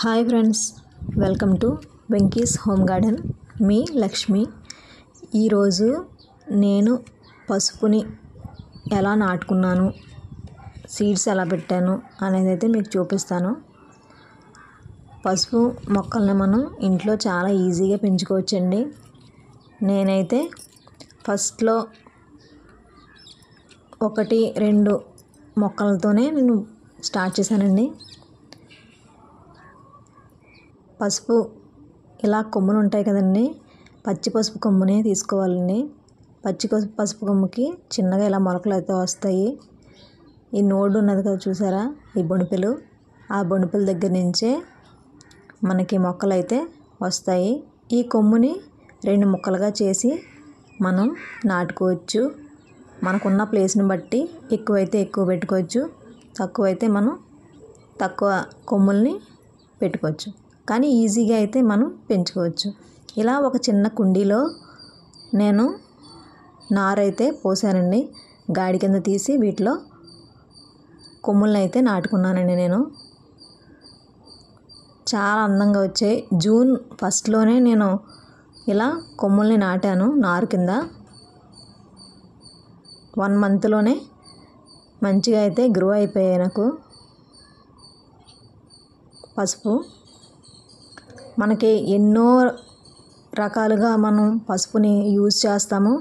Hi friends, welcome to Venky's Home Garden. మీ లక్ష్మి. ఈరోజు నేను పసుపుని ఎలా నాటుకున్నాను, సీడ్స్ ఎలా పెట్టాను అనేది అయితే మీకు చూపిస్తాను. పసుపు మొక్కల్ని మనం ఇంట్లో చాలా ఈజీగా పెంచుకోవచ్చండి. నేనైతే ఫస్ట్లో 1-2 మొక్కలతోనే నేను స్టార్ట్ చేశానండి. పసుపు ఇలా కొమ్ములు ఉంటాయి కదండి, పచ్చి పసుపు కొమ్మునే తీసుకోవాలండి. పసుపు కొమ్ముకి చిన్నగా ఇలా మొలకలు అయితే వస్తాయి. ఈ నోడు ఉన్నది కదా చూసారా, ఈ బొణుపెలు, ఆ బొణుపెల దగ్గర నుంచే మనకి మొక్కలు అయితే వస్తాయి. ఈ కొమ్ముని 2 ముక్కలుగా చేసి మనం నాటుకోవచ్చు. మనకున్న ప్లేస్ని బట్టి ఎక్కువైతే ఎక్కువ పెట్టుకోవచ్చు, తక్కువైతే మనం తక్కువ కొమ్ముల్ని పెట్టుకోవచ్చు. కానీ ఈజీగా అయితే మనం పెంచుకోవచ్చు. ఇలా ఒక చిన్న కుండీలో నేను నారైతే పోసానండి. గాడి కింద తీసి వీటిలో కొమ్ములను అయితే నాటుకున్నానండి. నేను చాలా అందంగా వచ్చాయి. జూన్ 1లోనే నేను ఇలా కొమ్ముల్ని నాటాను నారు కింద. 1 మంత్లోనే మంచిగా అయితే గ్రో అయిపోయాయి నాకు. పసుపు మనకి ఎన్నో రకాలుగా మనం పసుపుని యూజ్ చేస్తాము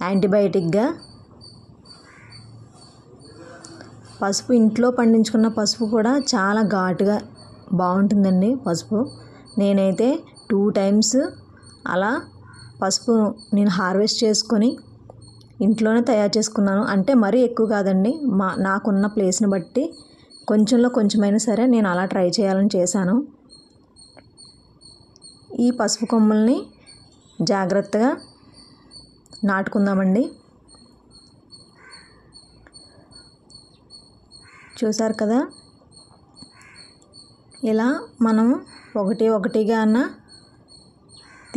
యాంటీబయాటిక్గా. పసుపు ఇంట్లో పండించుకున్న పసుపు కూడా చాలా ఘాటుగా బాగుంటుందండి పసుపు. నేనైతే 2 టైమ్స్ అలా పసుపు నేను హార్వెస్ట్ చేసుకొని ఇంట్లోనే తయారు చేసుకున్నాను. అంటే మరీ ఎక్కువ కాదండి, నాకున్న ప్లేస్ని బట్టి కొంచెంలో కొంచెమైనా సరే నేను అలా ట్రై చేయాలని చేశాను. ఈ పసుపు కొమ్ముల్ని జాగ్రత్తగా నాటుకుందామండి. చూసారు కదా, ఇలా మనం ఒకటిగా అన్న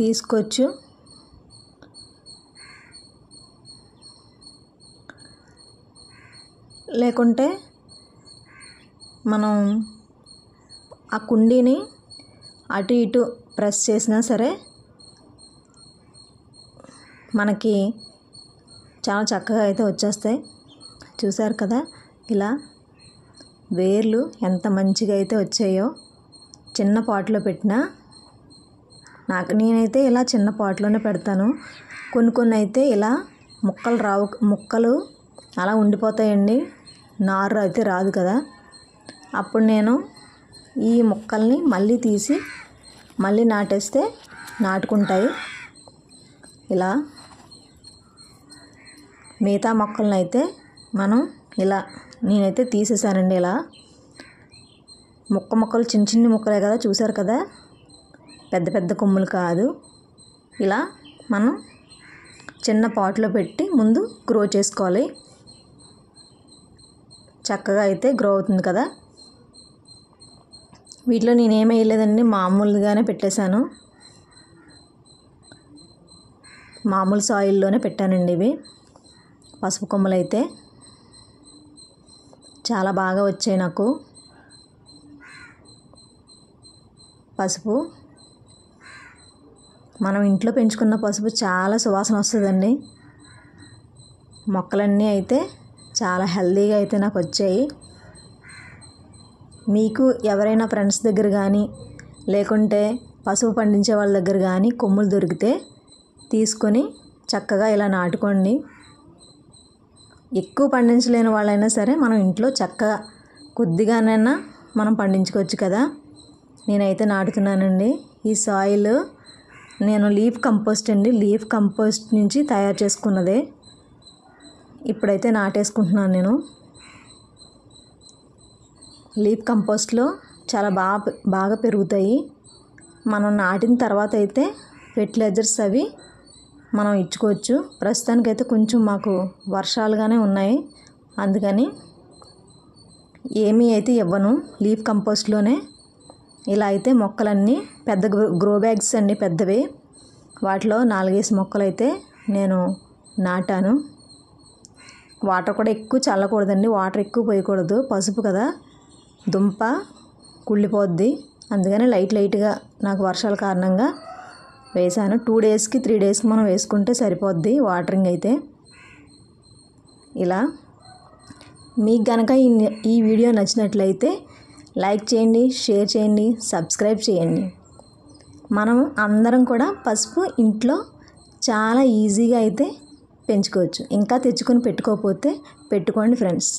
తీసుకోవచ్చు. లేకుంటే మనం ఆ కుండీని అటు ఇటు ప్రెస్ చేసినా సరే మనకి చాలా చక్కగా అయితే వచ్చేస్తాయి. చూసారు కదా, ఇలా వేర్లు ఎంత మంచిగా అయితే వచ్చాయో. చిన్న పాట్లో పెట్టినా నేనైతే ఇలా చిన్న పాట్లోనే పెడతాను. కొన్ని అయితే ఇలా ముక్కలు అలా ఉండిపోతాయండి, నారు అయితే రాదు కదా. అప్పుడు నేను ఈ ముక్కల్ని మళ్ళీ తీసి మళ్ళీ నాటేస్తే నాటుకుంటాయి. ఇలా మిగతా మొక్కలను అయితే మనం ఇలా నేనైతే తీసేసానండి. ఇలా ముక్కలు చిన్న ముక్కలే కదా, చూసారు కదా, పెద్ద కొమ్ములు కాదు. ఇలా మనం చిన్న పాట్లో పెట్టి ముందు గ్రో చేసుకోవాలి. చక్కగా అయితే గ్రో అవుతుంది కదా. వీటిలో నేనేం వేయలేదండి, మామూలుగానే పెట్టేశాను. మామూలు సాయిల్లోనే పెట్టానండి. ఇవి పసుపు కొమ్మలు అయితే చాలా బాగా వచ్చాయి నాకు. పసుపు మనం ఇంట్లో పెంచుకున్న పసుపు చాలా సువాసన వస్తుందండి. మొక్కలన్నీ అయితే చాలా హెల్తీగా అయితే నాకు వచ్చాయి. మీకు ఎవరైనా ఫ్రెండ్స్ దగ్గర కానీ లేకుంటే పసుపు పండించే వాళ్ళ దగ్గర కానీ కొమ్ములు దొరికితే తీసుకొని చక్కగా ఇలా నాటుకోండి. ఎక్కువ పండించలేని వాళ్ళైనా సరే మనం ఇంట్లో చక్కగా కొద్దిగానైనా మనం పండించుకోవచ్చు కదా. నేనైతే నాటుతున్నానండి. ఈ సాయిల్ నేను లీఫ్ కంపోస్ట్ నుంచి తయారు చేసుకున్నదే. ఇప్పుడైతే నాటేసుకుంటున్నాను నేను. లీఫ్ కంపోస్ట్లో చాలా బాగా పెరుగుతాయి. మనం నాటిన తర్వాత అయితే ఫెర్టిలైజర్స్ అవి మనం ఇచ్చుకోవచ్చు. ప్రస్తుతానికైతే కొంచెం మాకు వర్షాలుగానే ఉన్నాయి, అందుకని ఏమీ అయితే ఇవ్వను. లీఫ్ కంపోస్ట్లోనే ఇలా అయితే మొక్కలన్నీ పెద్ద గ్రో బ్యాగ్స్ అండి, పెద్దవి. వాటిలో 4-5 మొక్కలు అయితే నేను నాటాను. వాటర్ కూడా ఎక్కువ చల్లకూడదండి, వాటర్ ఎక్కువ పోయకూడదు. పసుపు కదా, దుంప కుళ్ళిపోద్ది, అందుకని లైట్గా నాకు వర్షాల కారణంగా వేసాను. 2 డేస్కి 3 డేస్కి మనం వేసుకుంటే సరిపోద్ది వాటరింగ్ అయితే. ఇలా మీకు కనుక ఈ వీడియో నచ్చినట్లయితే లైక్ చేయండి, షేర్ చేయండి, సబ్స్క్రైబ్ చేయండి. మనం అందరం కూడా పసుపు ఇంట్లో చాలా ఈజీగా అయితే పెంచుకోవచ్చు. ఇంకా తెచ్చుకొని పెట్టుకోకపోతే పెట్టుకోండి ఫ్రెండ్స్.